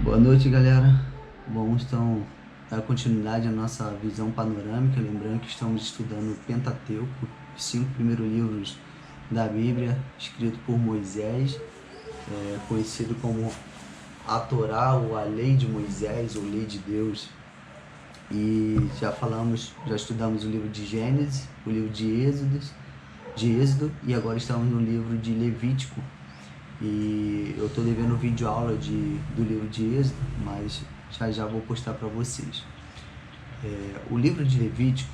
Boa noite, galera. Vamos então dar continuidade à nossa visão panorâmica, lembrando que estamos estudando o Pentateuco, os 5 primeiros livros da Bíblia, escrito por Moisés, conhecido como a Torá ou a Lei de Moisés ou Lei de Deus. E já estudamos o livro de Gênesis, o livro de Êxodo, e agora estamos no livro de Levítico. E eu estou devendo vídeo aula do livro de Êxodo, mas já vou postar para vocês. O livro de Levítico,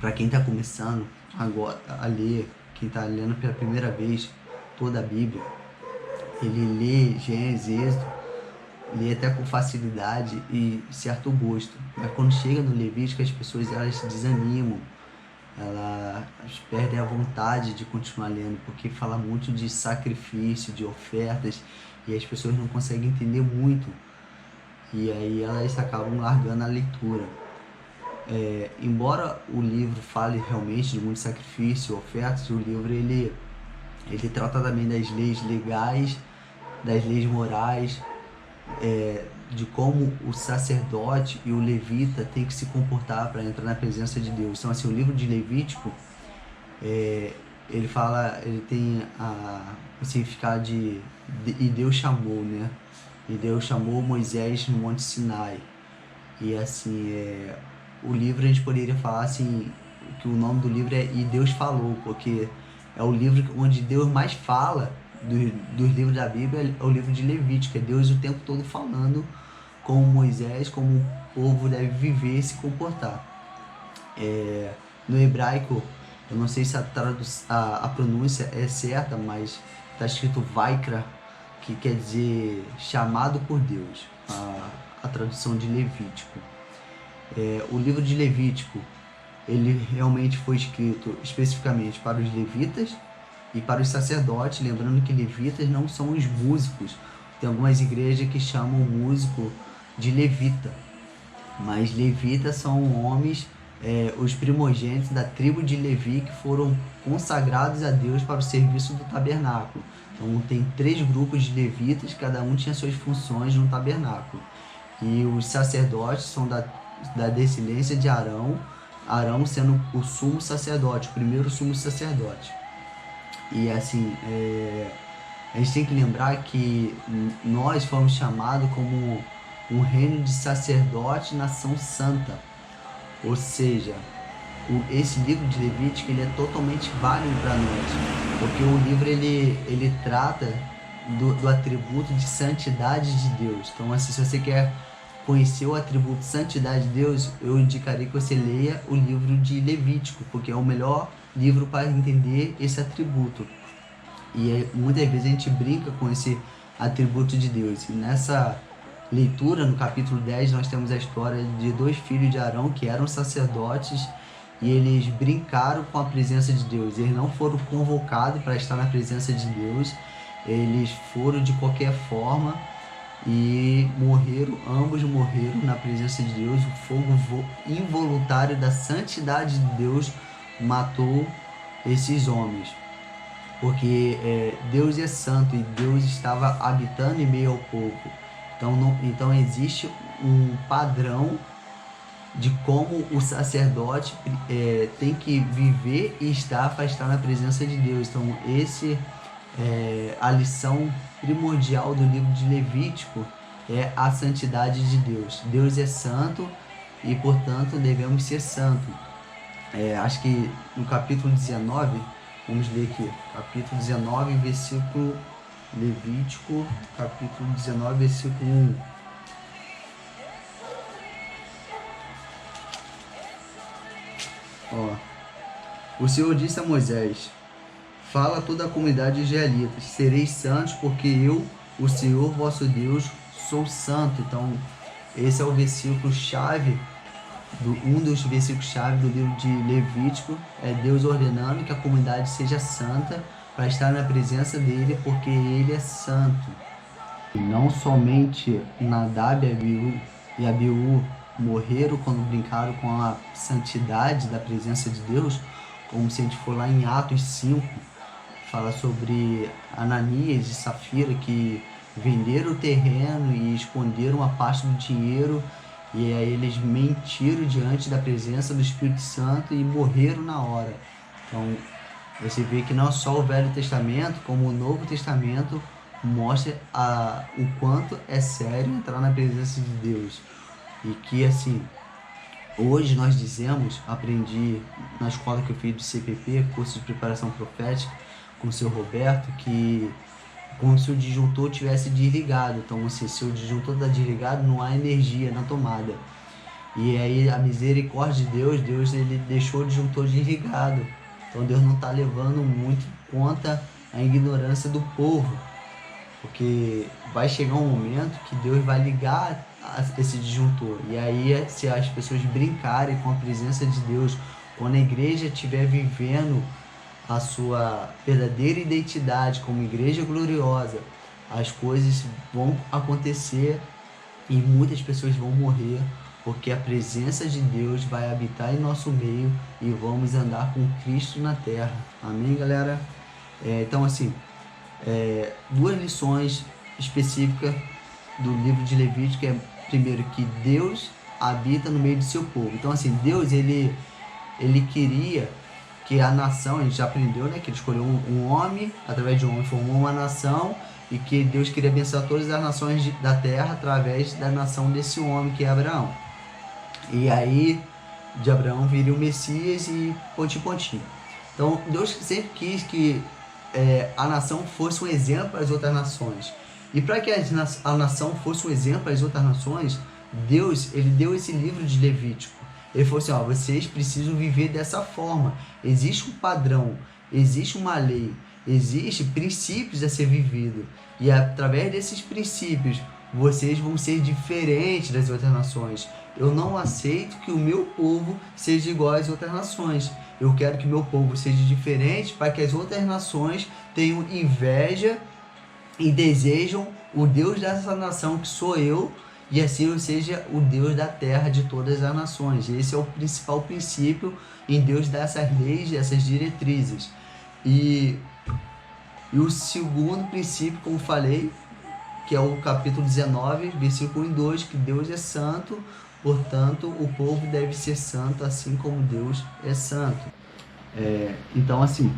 para quem está começando agora a ler, quem está lendo pela primeira vez toda a Bíblia, ele lê Gênesis, Êxodo, lê até com facilidade e certo gosto. Mas quando chega no Levítico, as pessoas elas desanimam, elas perdem a vontade de continuar lendo, porque fala muito de sacrifício, de ofertas, e as pessoas não conseguem entender muito, e aí elas acabam largando a leitura. Embora o livro fale realmente de muito sacrifício, ofertas, o livro ele trata também das leis legais, das leis morais, de como o sacerdote e o levita tem que se comportar para entrar na presença de Deus. Então, assim, o livro de Levítico, ele tem o significado de e Deus chamou, né? E Deus chamou Moisés no Monte Sinai. E assim, o livro a gente poderia falar assim, que o nome do livro é E Deus Falou, porque é o livro onde Deus mais fala dos livros da Bíblia, é o livro de Levítico, é Deus o tempo todo falando como Moisés, como o povo deve viver e se comportar. No hebraico, eu não sei se a pronúncia é certa, mas está escrito Vaikra, que quer dizer chamado por Deus, a tradução de Levítico. O livro de Levítico, ele realmente foi escrito especificamente para os levitas e para os sacerdotes, lembrando que levitas não são os músicos. Tem algumas igrejas que chamam o músico de levita, mas levitas são homens, os primogênitos da tribo de Levi, que foram consagrados a Deus para o serviço do tabernáculo. Então tem 3 grupos de levitas, cada um tinha suas funções no tabernáculo. E os sacerdotes são da descendência de Arão, Arão sendo o sumo sacerdote, o primeiro sumo sacerdote. E assim, a gente tem que lembrar que nós fomos chamados como um reino de sacerdote e nação santa. Ou seja, esse livro de Levítico ele é totalmente válido para nós, porque o livro ele trata do atributo de santidade de Deus. Então, assim, se você quer conhecer o atributo de santidade de Deus, eu indicaria que você leia o livro de Levítico, porque é o melhor livro para entender esse atributo. E muitas vezes a gente brinca com esse atributo de Deus. E nessa leitura, no capítulo 10, nós temos a história de 2 filhos de Arão que eram sacerdotes, e eles brincaram com a presença de Deus. Eles não foram convocados para estar na presença de Deus, eles foram de qualquer forma e ambos morreram na presença de Deus. O fogo involuntário da santidade de Deus matou esses homens, porque Deus é santo e Deus estava habitando em meio ao povo. Então existe um padrão de como o sacerdote tem que viver e estar para estar na presença de Deus. Então a lição primordial do livro de Levítico é a santidade de Deus. Deus é santo e, portanto, devemos ser santos. Acho que no capítulo 19, vamos ler aqui, capítulo 19, versículo Levítico, capítulo 19, versículo 1. O Senhor disse a Moisés: fala a toda a comunidade de israelitas, sereis santos, porque eu, o Senhor vosso Deus, sou santo. Então, esse é o versículo chave, um dos versículos chave do livro de Levítico, é Deus ordenando que a comunidade seja santa para estar na presença dele, porque ele é santo. E não somente Nadab e Abiú morreram quando brincaram com a santidade da presença de Deus, como se a gente for lá em Atos 5, fala sobre Ananias e Safira, que venderam o terreno e esconderam uma parte do dinheiro, e aí eles mentiram diante da presença do Espírito Santo e morreram na hora. Então, você vê que não só o Velho Testamento, como o Novo Testamento mostra o quanto é sério entrar na presença de Deus. E que, assim, hoje nós dizemos, aprendi na escola que eu fiz do CPP, curso de preparação profética, com o seu Roberto, que como se o disjuntor tivesse desligado. Então, assim, se o disjuntor está desligado, não há energia na tomada. E aí a misericórdia de Deus ele deixou o disjuntor desligado. Então Deus não está levando muito em conta a ignorância do povo, porque vai chegar um momento que Deus vai ligar esse disjuntor. E aí, se as pessoas brincarem com a presença de Deus, quando a igreja estiver vivendo a sua verdadeira identidade como igreja gloriosa, as coisas vão acontecer e muitas pessoas vão morrer, porque a presença de Deus vai habitar em nosso meio e vamos andar com Cristo na terra. Amém, galera? Então, assim, duas lições específicas do livro de Levítico é, primeiro, que Deus habita no meio do seu povo. Então, assim, Deus, ele queria que a nação, a gente já aprendeu, né, que ele escolheu um homem, através de um homem formou uma nação, e que Deus queria abençoar todas as nações da terra através da nação desse homem, que é Abraão. E aí, de Abraão viria o Messias e pontinho. Então, Deus sempre quis que a nação fosse um exemplo para as outras nações. E para que a nação fosse um exemplo para as outras nações, Deus, ele deu esse livro de Levítico. Ele falou assim, vocês precisam viver dessa forma. Existe um padrão, existe uma lei, existem princípios a ser vivido. E através desses princípios, vocês vão ser diferentes das outras nações. Eu não aceito que o meu povo seja igual às outras nações. Eu quero que meu povo seja diferente para que as outras nações tenham inveja e desejam o Deus dessa nação, que sou eu, e assim eu seja o Deus da terra de todas as nações. Esse é o principal princípio em Deus dar essas leis, essas diretrizes. E o segundo princípio, como falei, que é o capítulo 19, versículo 1 e 2, que Deus é santo, portanto o povo deve ser santo assim como Deus é santo. Então, assim,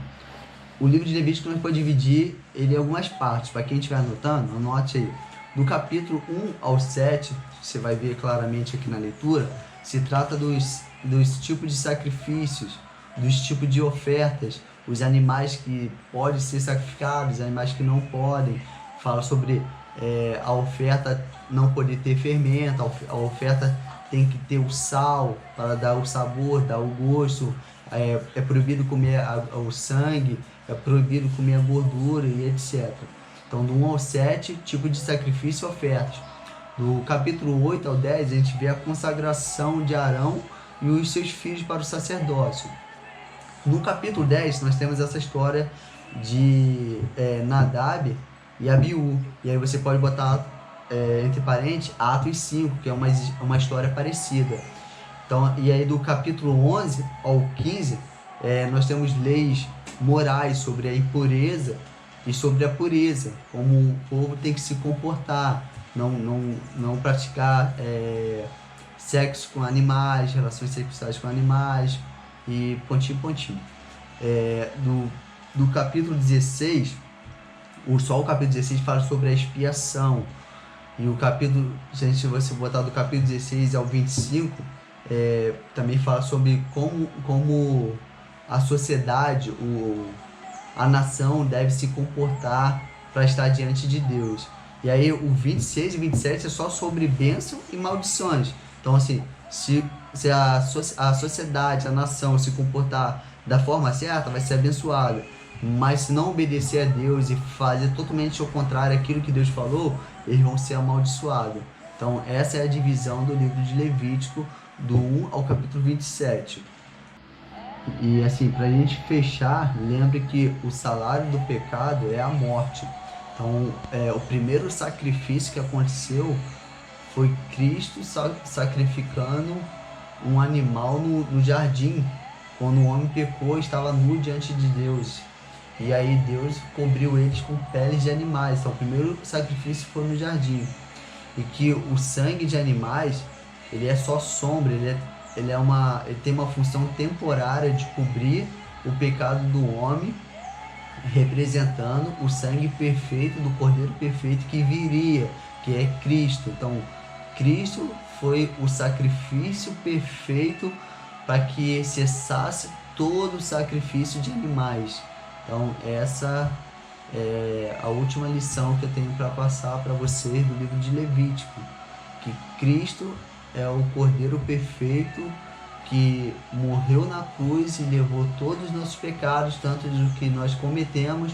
o livro de Levítico nós podemos dividir ele em algumas partes. Para quem estiver anotando, anote aí. Do capítulo 1 ao 7, você vai ver claramente aqui na leitura, se trata dos tipos de sacrifícios, dos tipos de ofertas, os animais que podem ser sacrificados, os animais que não podem. Fala sobre a oferta não poder ter fermento, a oferta tem que ter o sal para dar o sabor, dar o gosto, é proibido comer o sangue, é proibido comer a gordura e etc. Então, do 1 ao 7, tipo de sacrifício e ofertas. Do capítulo 8 ao 10, a gente vê a consagração de Arão e os seus filhos para o sacerdócio. No capítulo 10, nós temos essa história de Nadab e Abiú. E aí você pode botar, entre parênteses, Atos 5, que é uma história parecida. Então, e aí do capítulo 11 ao 15, nós temos leis morais sobre a impureza e sobre a pureza, como o povo tem que se comportar, não praticar sexo com animais, relações sexuais com animais e pontinho. Do capítulo 16, só o capítulo 16 fala sobre a expiação, e o capítulo, se você botar do capítulo 16 ao 25, também fala sobre como a sociedade, a nação deve se comportar para estar diante de Deus. E aí o 26 e 27 é só sobre bênção e maldições. Então, assim, se a sociedade, a nação se comportar da forma certa, vai ser abençoada. Mas se não obedecer a Deus e fazer totalmente ao contrário aquilo que Deus falou, eles vão ser amaldiçoados. Então, essa é a divisão do livro de Levítico, do 1 ao capítulo 27. E assim, para a gente fechar, lembre que o salário do pecado é a morte. Então, o primeiro sacrifício que aconteceu foi Cristo sacrificando um animal no jardim, quando o homem pecou e estava nu diante de Deus. E aí Deus cobriu eles com peles de animais. Então o primeiro sacrifício foi no jardim. E que o sangue de animais, ele é só sombra, ele tem uma função temporária de cobrir o pecado do homem, representando o sangue perfeito do Cordeiro perfeito que viria, que é Cristo. Então, Cristo foi o sacrifício perfeito para que cessasse todo o sacrifício de animais. Então, essa é a última lição que eu tenho para passar para vocês do livro de Levítico, que Cristo é o Cordeiro perfeito que morreu na cruz e levou todos os nossos pecados, tanto os que nós cometemos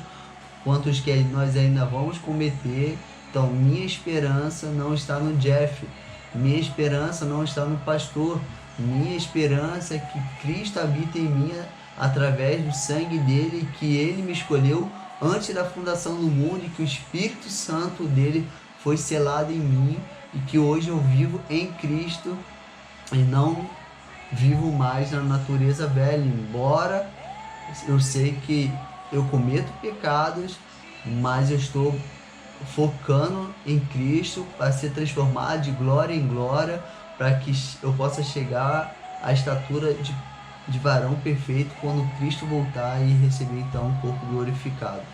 quanto os que nós ainda vamos cometer. Então, minha esperança não está no Jeff, minha esperança não está no pastor, minha esperança é que Cristo habita em mim através do sangue dele, que ele me escolheu antes da fundação do mundo, e que o Espírito Santo dele foi selado em mim, e que hoje eu vivo em Cristo e não vivo mais na natureza velha, embora eu sei que eu cometo pecados, mas eu estou focando em Cristo para ser transformado de glória em glória, para que eu possa chegar à estatura de varão perfeito quando Cristo voltar e receber então um corpo glorificado.